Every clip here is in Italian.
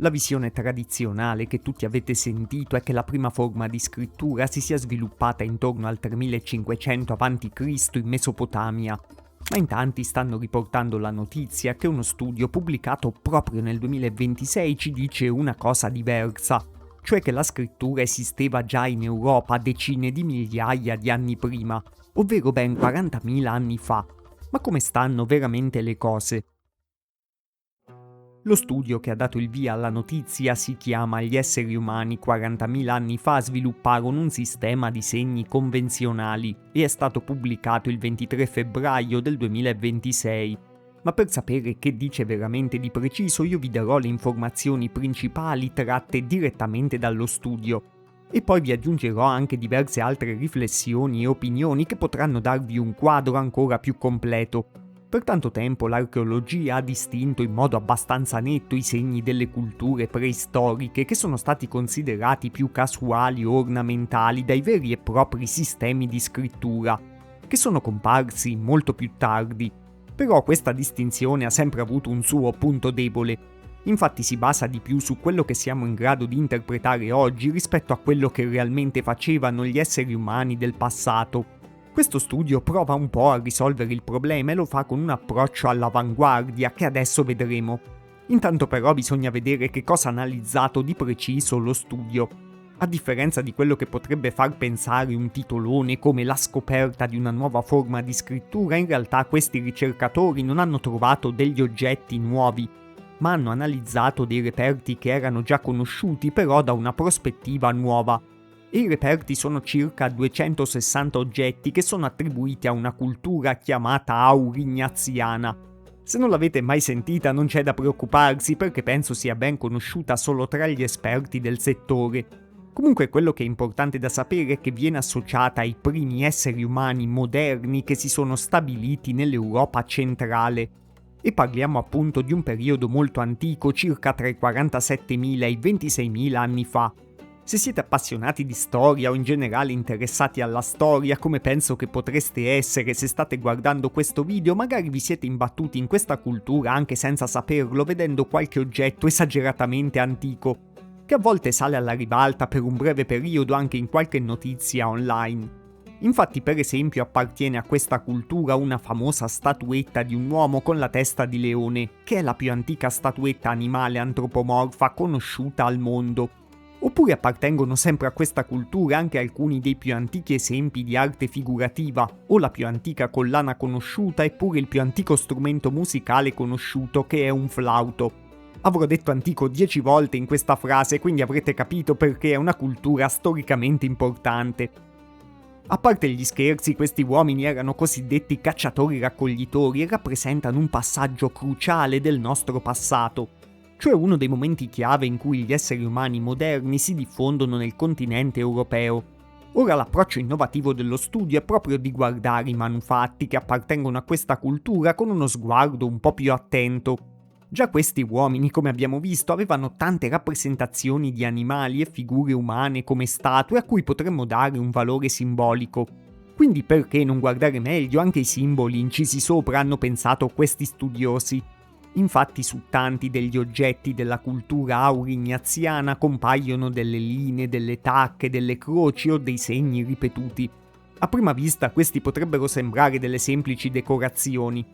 La visione tradizionale che tutti avete sentito è che la prima forma di scrittura si sia sviluppata intorno al 3500 a.C. in Mesopotamia, ma in tanti stanno riportando la notizia che uno studio pubblicato proprio nel 2026 ci dice una cosa diversa, cioè che la scrittura esisteva già in Europa decine di migliaia di anni prima, ovvero ben 40.000 anni fa. Ma come stanno veramente le cose? Lo studio che ha dato il via alla notizia si chiama Gli esseri umani 40.000 anni fa svilupparono un sistema di segni convenzionali e è stato pubblicato il 23 febbraio del 2026. Ma per sapere che dice veramente di preciso io vi darò le informazioni principali tratte direttamente dallo studio e poi vi aggiungerò anche diverse altre riflessioni e opinioni che potranno darvi un quadro ancora più completo. Per tanto tempo l'archeologia ha distinto in modo abbastanza netto i segni delle culture preistoriche che sono stati considerati più casuali o ornamentali dai veri e propri sistemi di scrittura, che sono comparsi molto più tardi. Però questa distinzione ha sempre avuto un suo punto debole. Infatti si basa di più su quello che siamo in grado di interpretare oggi rispetto a quello che realmente facevano gli esseri umani del passato. Questo studio prova un po' a risolvere il problema e lo fa con un approccio all'avanguardia che adesso vedremo. Intanto però bisogna vedere che cosa ha analizzato di preciso lo studio. A differenza di quello che potrebbe far pensare un titolone come la scoperta di una nuova forma di scrittura, in realtà questi ricercatori non hanno trovato degli oggetti nuovi, ma hanno analizzato dei reperti che erano già conosciuti però da una prospettiva nuova. E i reperti sono circa 260 oggetti che sono attribuiti a una cultura chiamata aurignaziana. Se non l'avete mai sentita non c'è da preoccuparsi perché penso sia ben conosciuta solo tra gli esperti del settore. Comunque quello che è importante da sapere è che viene associata ai primi esseri umani moderni che si sono stabiliti nell'Europa centrale. E parliamo appunto di un periodo molto antico, circa tra i 47.000 e i 26.000 anni fa. Se siete appassionati di storia o in generale interessati alla storia, come penso che potreste essere se state guardando questo video, magari vi siete imbattuti in questa cultura anche senza saperlo, vedendo qualche oggetto esageratamente antico, che a volte sale alla ribalta per un breve periodo anche in qualche notizia online. Infatti, per esempio, appartiene a questa cultura una famosa statuetta di un uomo con la testa di leone, che è la più antica statuetta animale antropomorfa conosciuta al mondo. Oppure appartengono sempre a questa cultura anche alcuni dei più antichi esempi di arte figurativa, o la più antica collana conosciuta eppure il più antico strumento musicale conosciuto che è un flauto. Avrò detto antico 10 volte in questa frase, quindi avrete capito perché è una cultura storicamente importante. A parte gli scherzi, questi uomini erano cosiddetti cacciatori-raccoglitori e rappresentano un passaggio cruciale del nostro passato, cioè uno dei momenti chiave in cui gli esseri umani moderni si diffondono nel continente europeo. Ora l'approccio innovativo dello studio è proprio di guardare i manufatti che appartengono a questa cultura con uno sguardo un po' più attento. Già questi uomini, come abbiamo visto, avevano tante rappresentazioni di animali e figure umane come statue a cui potremmo dare un valore simbolico. Quindi perché non guardare meglio anche i simboli incisi sopra, hanno pensato questi studiosi. Infatti su tanti degli oggetti della cultura aurignaziana compaiono delle linee, delle tacche, delle croci o dei segni ripetuti. A prima vista questi potrebbero sembrare delle semplici decorazioni.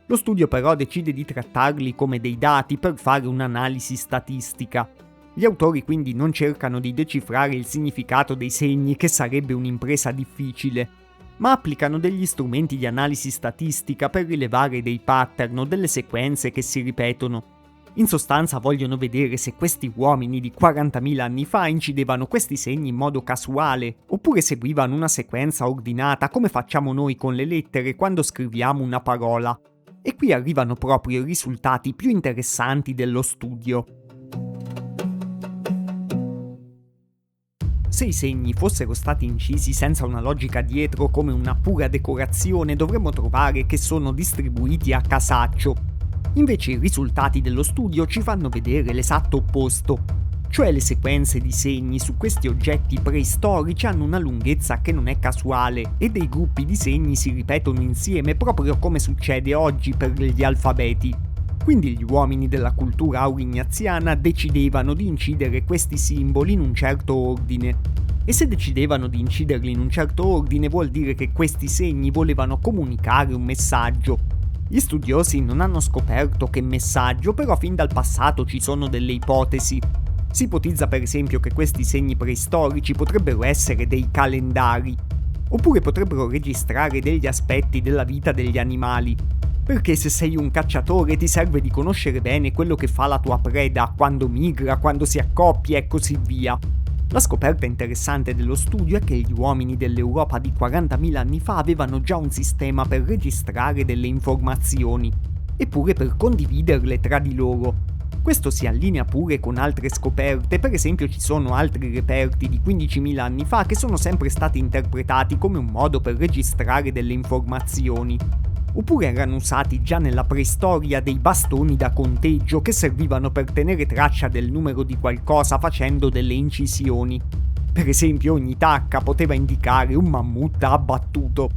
Lo studio però decide di trattarli come dei dati per fare un'analisi statistica. Gli autori quindi non cercano di decifrare il significato dei segni, che sarebbe un'impresa difficile, ma applicano degli strumenti di analisi statistica per rilevare dei pattern o delle sequenze che si ripetono. In sostanza vogliono vedere se questi uomini di 40.000 anni fa incidevano questi segni in modo casuale, oppure seguivano una sequenza ordinata come facciamo noi con le lettere quando scriviamo una parola. E qui arrivano proprio i risultati più interessanti dello studio. Se i segni fossero stati incisi senza una logica dietro come una pura decorazione, dovremmo trovare che sono distribuiti a casaccio. Invece i risultati dello studio ci fanno vedere l'esatto opposto, cioè le sequenze di segni su questi oggetti preistorici hanno una lunghezza che non è casuale e dei gruppi di segni si ripetono insieme proprio come succede oggi per gli alfabeti. Quindi gli uomini della cultura aurignaziana decidevano di incidere questi simboli in un certo ordine. E se decidevano di inciderli in un certo ordine vuol dire che questi segni volevano comunicare un messaggio. Gli studiosi non hanno scoperto che messaggio, però fin dal passato ci sono delle ipotesi. Si ipotizza per esempio che questi segni preistorici potrebbero essere dei calendari, oppure potrebbero registrare degli aspetti della vita degli animali. Perché se sei un cacciatore ti serve di conoscere bene quello che fa la tua preda, quando migra, quando si accoppia e così via. La scoperta interessante dello studio è che gli uomini dell'Europa di 40.000 anni fa avevano già un sistema per registrare delle informazioni, eppure per condividerle tra di loro. Questo si allinea pure con altre scoperte, per esempio ci sono altri reperti di 15.000 anni fa che sono sempre stati interpretati come un modo per registrare delle informazioni. Oppure erano usati già nella preistoria dei bastoni da conteggio che servivano per tenere traccia del numero di qualcosa facendo delle incisioni. Per esempio ogni tacca poteva indicare un mammut abbattuto.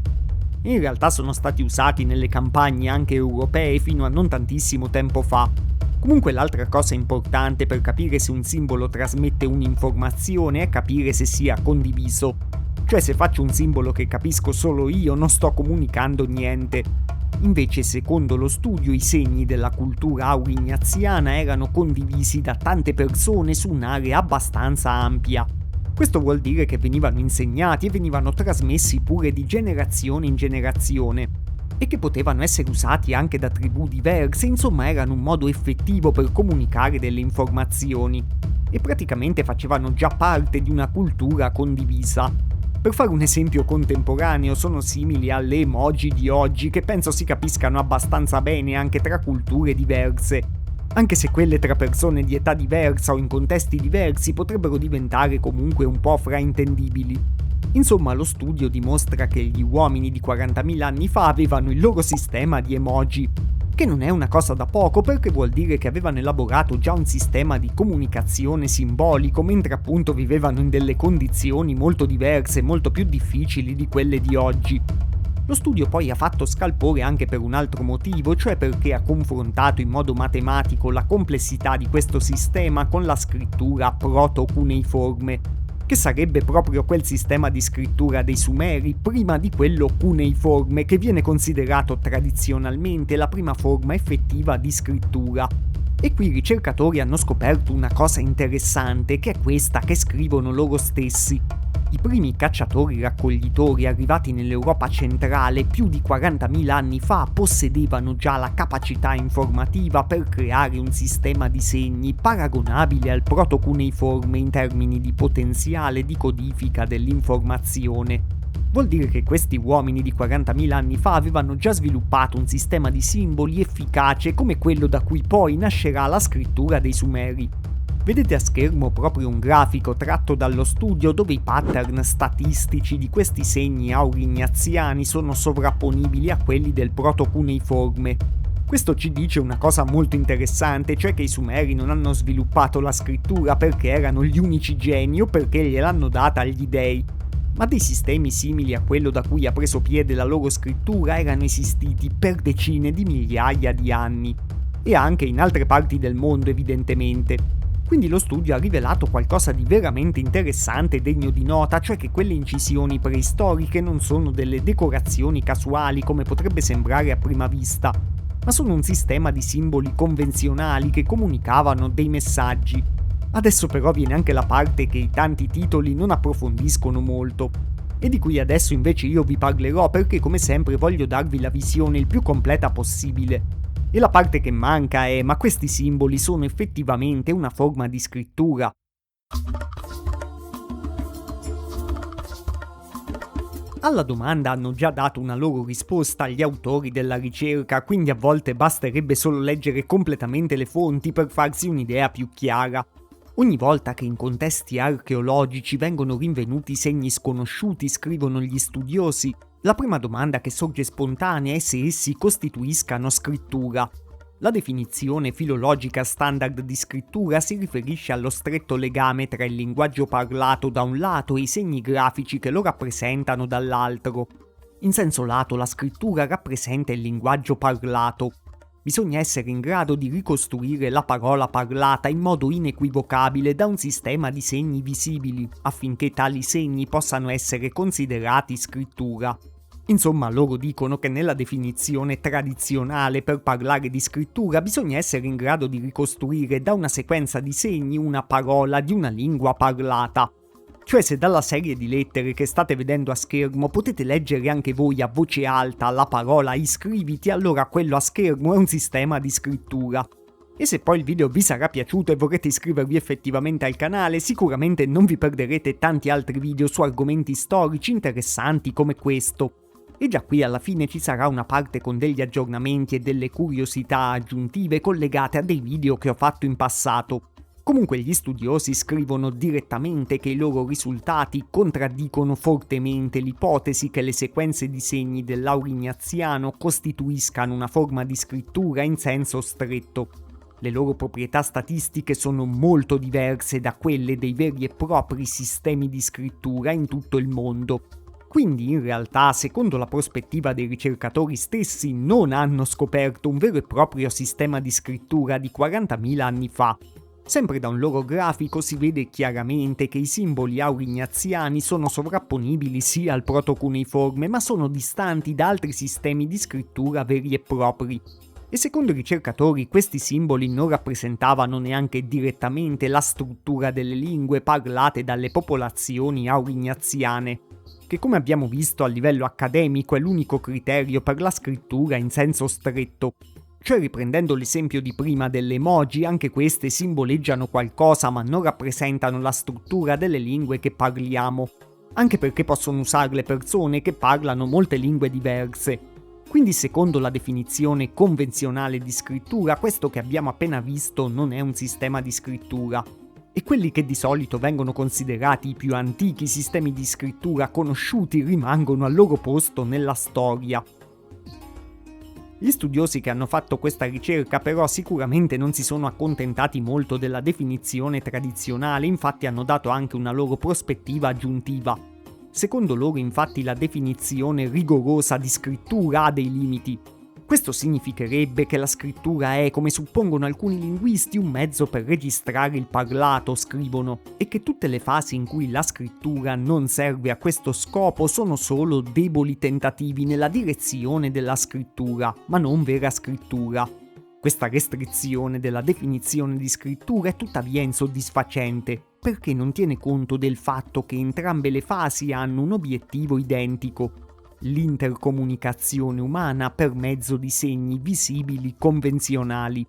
In realtà sono stati usati nelle campagne anche europee fino a non tantissimo tempo fa. Comunque l'altra cosa importante per capire se un simbolo trasmette un'informazione è capire se sia condiviso. Cioè se faccio un simbolo che capisco solo io non sto comunicando niente. Invece secondo lo studio i segni della cultura aurignaziana erano condivisi da tante persone su un'area abbastanza ampia. Questo vuol dire che venivano insegnati e venivano trasmessi pure di generazione in generazione e che potevano essere usati anche da tribù diverse, insomma erano un modo effettivo per comunicare delle informazioni e praticamente facevano già parte di una cultura condivisa. Per fare un esempio contemporaneo, sono simili alle emoji di oggi che penso si capiscano abbastanza bene anche tra culture diverse, anche se quelle tra persone di età diversa o in contesti diversi potrebbero diventare comunque un po' fraintendibili. Insomma, lo studio dimostra che gli uomini di 40.000 anni fa avevano il loro sistema di emoji, che non è una cosa da poco perché vuol dire che avevano elaborato già un sistema di comunicazione simbolico mentre appunto vivevano in delle condizioni molto diverse, molto più difficili di quelle di oggi. Lo studio poi ha fatto scalpore anche per un altro motivo, cioè perché ha confrontato in modo matematico la complessità di questo sistema con la scrittura proto-cuneiforme, che sarebbe proprio quel sistema di scrittura dei Sumeri prima di quello cuneiforme che viene considerato tradizionalmente la prima forma effettiva di scrittura. E qui i ricercatori hanno scoperto una cosa interessante, che è questa che scrivono loro stessi. I primi cacciatori-raccoglitori arrivati nell'Europa centrale più di 40.000 anni fa possedevano già la capacità informativa per creare un sistema di segni paragonabile al proto-cuneiforme in termini di potenziale di codifica dell'informazione. Vuol dire che questi uomini di 40.000 anni fa avevano già sviluppato un sistema di simboli efficace come quello da cui poi nascerà la scrittura dei Sumeri. Vedete a schermo proprio un grafico tratto dallo studio dove i pattern statistici di questi segni aurignaziani sono sovrapponibili a quelli del proto-cuneiforme. Questo ci dice una cosa molto interessante, cioè che i Sumeri non hanno sviluppato la scrittura perché erano gli unici geni o perché gliel'hanno data agli dei, ma dei sistemi simili a quello da cui ha preso piede la loro scrittura erano esistiti per decine di migliaia di anni, e anche in altre parti del mondo evidentemente. Quindi lo studio ha rivelato qualcosa di veramente interessante e degno di nota, cioè che quelle incisioni preistoriche non sono delle decorazioni casuali come potrebbe sembrare a prima vista, ma sono un sistema di simboli convenzionali che comunicavano dei messaggi. Adesso però viene anche la parte che i tanti titoli non approfondiscono molto, e di cui adesso invece io vi parlerò perché come sempre voglio darvi la visione il più completa possibile. E la parte che manca è: ma questi simboli sono effettivamente una forma di scrittura? Alla domanda hanno già dato una loro risposta gli autori della ricerca, quindi a volte basterebbe solo leggere completamente le fonti per farsi un'idea più chiara. Ogni volta che in contesti archeologici vengono rinvenuti segni sconosciuti, scrivono gli studiosi, la prima domanda che sorge spontanea è se essi costituiscano scrittura. La definizione filologica standard di scrittura si riferisce allo stretto legame tra il linguaggio parlato da un lato e i segni grafici che lo rappresentano dall'altro. In senso lato la scrittura rappresenta il linguaggio parlato. Bisogna essere in grado di ricostruire la parola parlata in modo inequivocabile da un sistema di segni visibili, affinché tali segni possano essere considerati scrittura. Insomma, loro dicono che nella definizione tradizionale per parlare di scrittura bisogna essere in grado di ricostruire da una sequenza di segni una parola di una lingua parlata. Cioè, se dalla serie di lettere che state vedendo a schermo potete leggere anche voi a voce alta la parola iscriviti, allora quello a schermo è un sistema di scrittura. E se poi il video vi sarà piaciuto e vorrete iscrivervi effettivamente al canale, sicuramente non vi perderete tanti altri video su argomenti storici interessanti come questo. E già qui alla fine ci sarà una parte con degli aggiornamenti e delle curiosità aggiuntive collegate a dei video che ho fatto in passato. Comunque gli studiosi scrivono direttamente che i loro risultati contraddicono fortemente l'ipotesi che le sequenze di segni dell'aurignaziano costituiscano una forma di scrittura in senso stretto. Le loro proprietà statistiche sono molto diverse da quelle dei veri e propri sistemi di scrittura in tutto il mondo. Quindi in realtà, secondo la prospettiva dei ricercatori stessi, non hanno scoperto un vero e proprio sistema di scrittura di 40.000 anni fa. Sempre da un loro grafico si vede chiaramente che i simboli aurignaziani sono sovrapponibili sia al protocuneiforme, ma sono distanti da altri sistemi di scrittura veri e propri. E secondo i ricercatori questi simboli non rappresentavano neanche direttamente la struttura delle lingue parlate dalle popolazioni aurignaziane, che come abbiamo visto a livello accademico è l'unico criterio per la scrittura in senso stretto. Cioè, riprendendo l'esempio di prima delle emoji, anche queste simboleggiano qualcosa ma non rappresentano la struttura delle lingue che parliamo, anche perché possono usarle persone che parlano molte lingue diverse. Quindi secondo la definizione convenzionale di scrittura, questo che abbiamo appena visto non è un sistema di scrittura. E quelli che di solito vengono considerati i più antichi sistemi di scrittura conosciuti rimangono al loro posto nella storia. Gli studiosi che hanno fatto questa ricerca però sicuramente non si sono accontentati molto della definizione tradizionale, infatti hanno dato anche una loro prospettiva aggiuntiva. Secondo loro infatti la definizione rigorosa di scrittura ha dei limiti. Questo significherebbe che la scrittura è, come suppongono alcuni linguisti, un mezzo per registrare il parlato, scrivono, e che tutte le fasi in cui la scrittura non serve a questo scopo sono solo deboli tentativi nella direzione della scrittura, ma non vera scrittura. Questa restrizione della definizione di scrittura è tuttavia insoddisfacente, perché non tiene conto del fatto che entrambe le fasi hanno un obiettivo identico: l'intercomunicazione umana per mezzo di segni visibili convenzionali.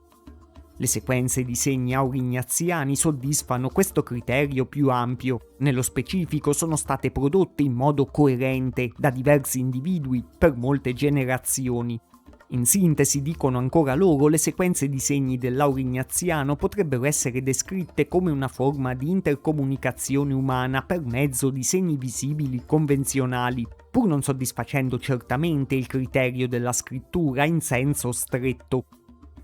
Le sequenze di segni aurignaziani soddisfano questo criterio più ampio. Nello specifico sono state prodotte in modo coerente da diversi individui per molte generazioni. In sintesi, dicono ancora loro, le sequenze di segni dell'aurignaziano potrebbero essere descritte come una forma di intercomunicazione umana per mezzo di segni visibili convenzionali, pur non soddisfacendo certamente il criterio della scrittura in senso stretto.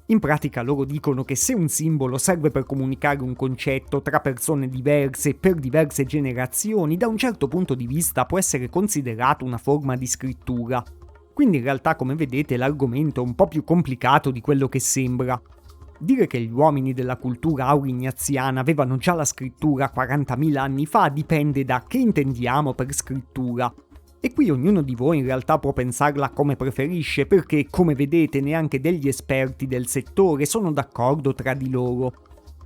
In pratica loro dicono che se un simbolo serve per comunicare un concetto tra persone diverse per diverse generazioni, da un certo punto di vista può essere considerato una forma di scrittura. Quindi in realtà, come vedete, l'argomento è un po' più complicato di quello che sembra. Dire che gli uomini della cultura aurignaziana avevano già la scrittura 40.000 anni fa dipende da che intendiamo per scrittura. E qui ognuno di voi in realtà può pensarla come preferisce, perché come vedete neanche degli esperti del settore sono d'accordo tra di loro.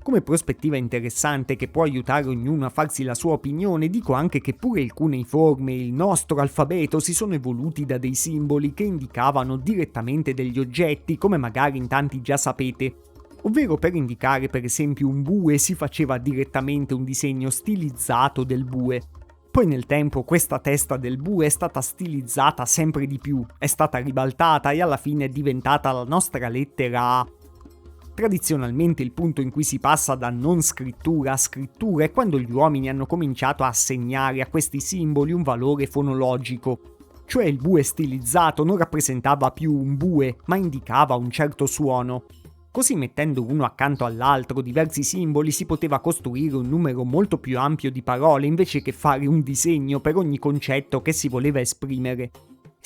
Come prospettiva interessante che può aiutare ognuno a farsi la sua opinione, dico anche che pure il cuneiforme e il nostro alfabeto si sono evoluti da dei simboli che indicavano direttamente degli oggetti, come magari in tanti già sapete. Ovvero, per indicare per esempio un bue si faceva direttamente un disegno stilizzato del bue. Poi nel tempo questa testa del bue è stata stilizzata sempre di più, è stata ribaltata e alla fine è diventata la nostra lettera A. Tradizionalmente il punto in cui si passa da non scrittura a scrittura è quando gli uomini hanno cominciato a assegnare a questi simboli un valore fonologico. Cioè il bue stilizzato non rappresentava più un bue, ma indicava un certo suono. Così, mettendo uno accanto all'altro diversi simboli, si poteva costruire un numero molto più ampio di parole invece che fare un disegno per ogni concetto che si voleva esprimere.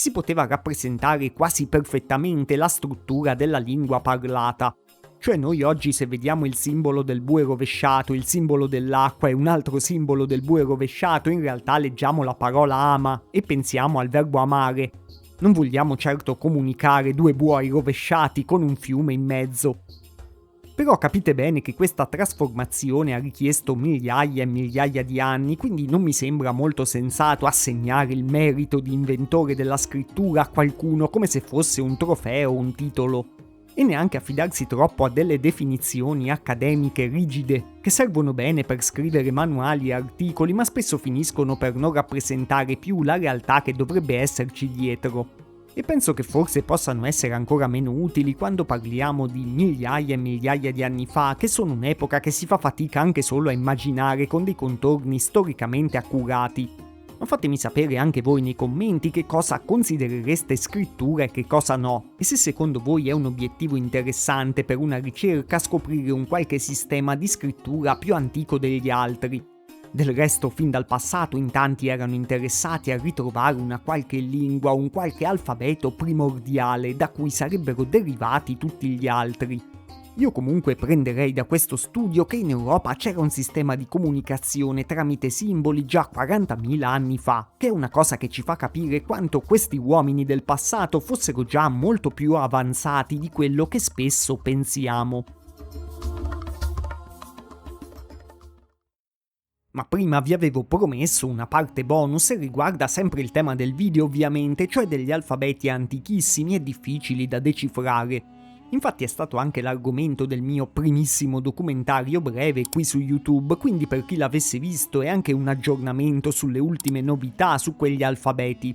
Si poteva rappresentare quasi perfettamente la struttura della lingua parlata. Cioè noi oggi se vediamo il simbolo del bue rovesciato, il simbolo dell'acqua e un altro simbolo del bue rovesciato, in realtà leggiamo la parola ama e pensiamo al verbo amare. Non vogliamo certo comunicare due buoi rovesciati con un fiume in mezzo. Però capite bene che questa trasformazione ha richiesto migliaia e migliaia di anni, quindi non mi sembra molto sensato assegnare il merito di inventore della scrittura a qualcuno come se fosse un trofeo o un titolo. E neanche affidarsi troppo a delle definizioni accademiche rigide, che servono bene per scrivere manuali e articoli, ma spesso finiscono per non rappresentare più la realtà che dovrebbe esserci dietro. E penso che forse possano essere ancora meno utili quando parliamo di migliaia e migliaia di anni fa, che sono un'epoca che si fa fatica anche solo a immaginare con dei contorni storicamente accurati. Ma fatemi sapere anche voi nei commenti che cosa considerereste scrittura e che cosa no, e se secondo voi è un obiettivo interessante per una ricerca scoprire un qualche sistema di scrittura più antico degli altri. Del resto, fin dal passato in tanti erano interessati a ritrovare una qualche lingua o un qualche alfabeto primordiale da cui sarebbero derivati tutti gli altri. Io comunque prenderei da questo studio che in Europa c'era un sistema di comunicazione tramite simboli già 40.000 anni fa, che è una cosa che ci fa capire quanto questi uomini del passato fossero già molto più avanzati di quello che spesso pensiamo. Ma prima vi avevo promesso una parte bonus e riguarda sempre il tema del video ovviamente, cioè degli alfabeti antichissimi e difficili da decifrare. Infatti è stato anche l'argomento del mio primissimo documentario breve qui su YouTube, quindi per chi l'avesse visto è anche un aggiornamento sulle ultime novità su quegli alfabeti.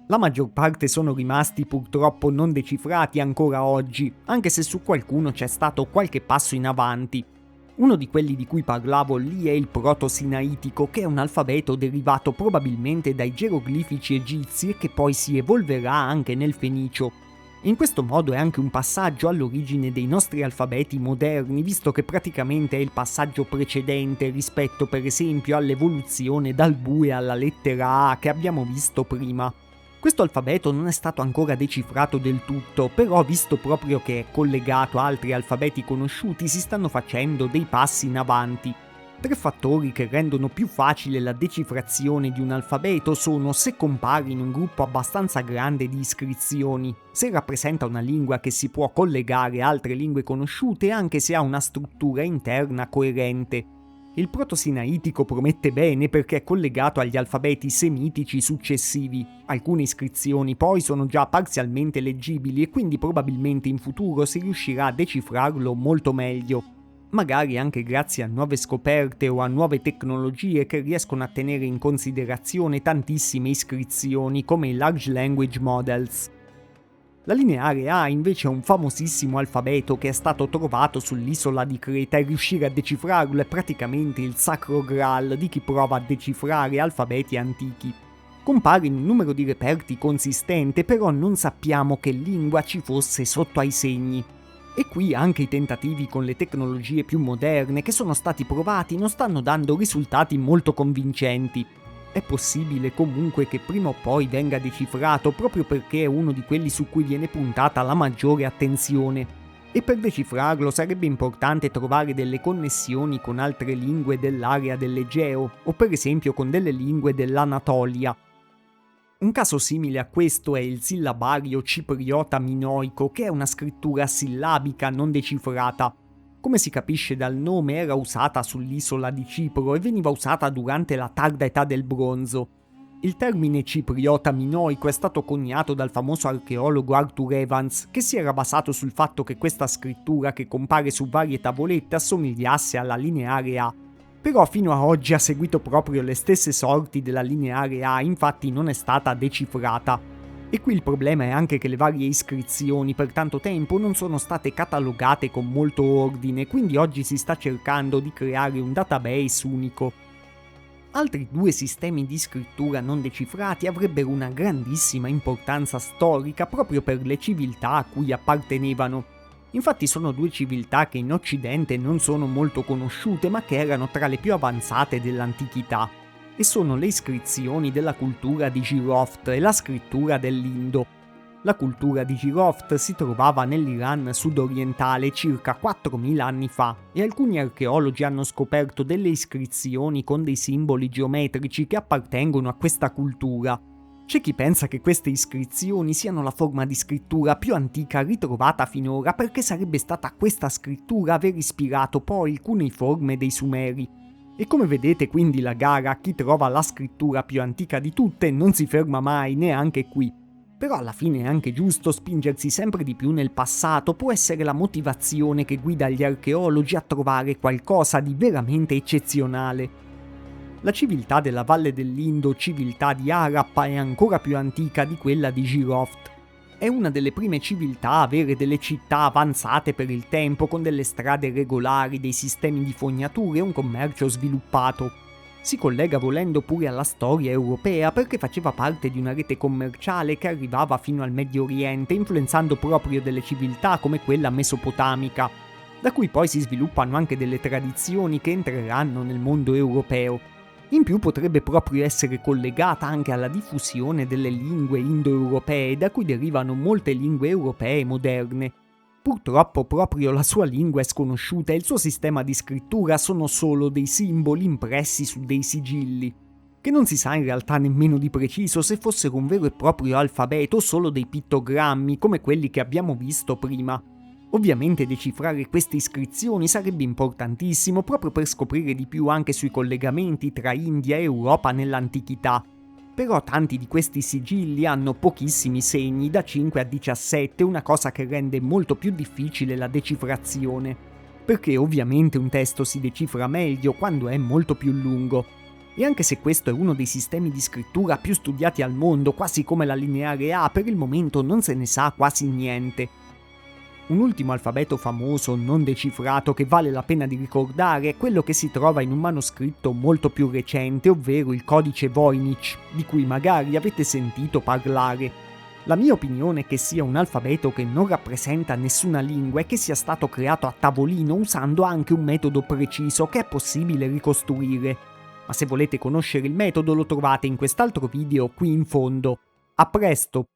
La maggior parte sono rimasti purtroppo non decifrati ancora oggi, anche se su qualcuno c'è stato qualche passo in avanti. Uno di quelli di cui parlavo lì è il proto-sinaitico, che è un alfabeto derivato probabilmente dai geroglifici egizi e che poi si evolverà anche nel fenicio. In questo modo è anche un passaggio all'origine dei nostri alfabeti moderni, visto che praticamente è il passaggio precedente rispetto per esempio all'evoluzione dal bue alla lettera A che abbiamo visto prima. Questo alfabeto non è stato ancora decifrato del tutto, però visto proprio che è collegato a altri alfabeti conosciuti si stanno facendo dei passi in avanti. 3 fattori che rendono più facile la decifrazione di un alfabeto sono se compare in un gruppo abbastanza grande di iscrizioni, se rappresenta una lingua che si può collegare a altre lingue conosciute anche se ha una struttura interna coerente. Il proto-sinaitico promette bene perché è collegato agli alfabeti semitici successivi. Alcune iscrizioni poi sono già parzialmente leggibili e quindi probabilmente in futuro si riuscirà a decifrarlo molto meglio. Magari anche grazie a nuove scoperte o a nuove tecnologie che riescono a tenere in considerazione tantissime iscrizioni come i Large Language Models. La lineare A invece è un famosissimo alfabeto che è stato trovato sull'isola di Creta e riuscire a decifrarlo è praticamente il sacro graal di chi prova a decifrare alfabeti antichi. Compare in un numero di reperti consistente, però non sappiamo che lingua ci fosse sotto ai segni. E qui anche i tentativi con le tecnologie più moderne che sono stati provati non stanno dando risultati molto convincenti. È possibile comunque che prima o poi venga decifrato proprio perché è uno di quelli su cui viene puntata la maggiore attenzione. E per decifrarlo sarebbe importante trovare delle connessioni con altre lingue dell'area dell'Egeo, o per esempio con delle lingue dell'Anatolia. Un caso simile a questo è il sillabario cipriota minoico, che è una scrittura sillabica non decifrata. Come si capisce dal nome, era usata sull'isola di Cipro e veniva usata durante la tarda età del bronzo. Il termine cipriota minoico è stato coniato dal famoso archeologo Arthur Evans, che si era basato sul fatto che questa scrittura che compare su varie tavolette assomigliasse alla lineare A. Però fino a oggi ha seguito proprio le stesse sorti della lineare A, infatti non è stata decifrata. E qui il problema è anche che le varie iscrizioni per tanto tempo non sono state catalogate con molto ordine, quindi oggi si sta cercando di creare un database unico. Altri 2 sistemi di scrittura non decifrati avrebbero una grandissima importanza storica proprio per le civiltà a cui appartenevano. Infatti sono 2 civiltà che in Occidente non sono molto conosciute ma che erano tra le più avanzate dell'antichità. e sono le iscrizioni della cultura di Jiroft e la scrittura dell'Indo. La cultura di Jiroft si trovava nell'Iran sudorientale circa 4.000 anni fa e alcuni archeologi hanno scoperto delle iscrizioni con dei simboli geometrici che appartengono a questa cultura. C'è chi pensa che queste iscrizioni siano la forma di scrittura più antica ritrovata finora perché sarebbe stata questa scrittura aver ispirato poi il cuneiforme dei Sumeri. E come vedete quindi la gara a chi trova la scrittura più antica di tutte non si ferma mai, neanche qui. Però alla fine è anche giusto spingersi sempre di più nel passato, può essere la motivazione che guida gli archeologi a trovare qualcosa di veramente eccezionale. La civiltà della Valle dell'Indo, civiltà di Harappa, è ancora più antica di quella di Jiroft. È una delle prime civiltà a avere delle città avanzate per il tempo, con delle strade regolari, dei sistemi di fognature e un commercio sviluppato. Si collega volendo pure alla storia europea perché faceva parte di una rete commerciale che arrivava fino al Medio Oriente, influenzando proprio delle civiltà come quella mesopotamica, da cui poi si sviluppano anche delle tradizioni che entreranno nel mondo europeo. In più potrebbe proprio essere collegata anche alla diffusione delle lingue indoeuropee, da cui derivano molte lingue europee moderne. Purtroppo proprio la sua lingua è sconosciuta e il suo sistema di scrittura sono solo dei simboli impressi su dei sigilli, che non si sa in realtà nemmeno di preciso se fossero un vero e proprio alfabeto o solo dei pittogrammi come quelli che abbiamo visto prima. Ovviamente decifrare queste iscrizioni sarebbe importantissimo proprio per scoprire di più anche sui collegamenti tra India e Europa nell'antichità. Però tanti di questi sigilli hanno pochissimi segni, da 5 a 17, una cosa che rende molto più difficile la decifrazione. Perché ovviamente un testo si decifra meglio quando è molto più lungo. E anche se questo è uno dei sistemi di scrittura più studiati al mondo, quasi come la lineare A, per il momento non se ne sa quasi niente. Un ultimo alfabeto famoso non decifrato che vale la pena di ricordare è quello che si trova in un manoscritto molto più recente, ovvero il codice Voynich, di cui magari avete sentito parlare. La mia opinione è che sia un alfabeto che non rappresenta nessuna lingua e che sia stato creato a tavolino usando anche un metodo preciso che è possibile ricostruire. Ma se volete conoscere il metodo lo trovate in quest'altro video qui in fondo. A presto!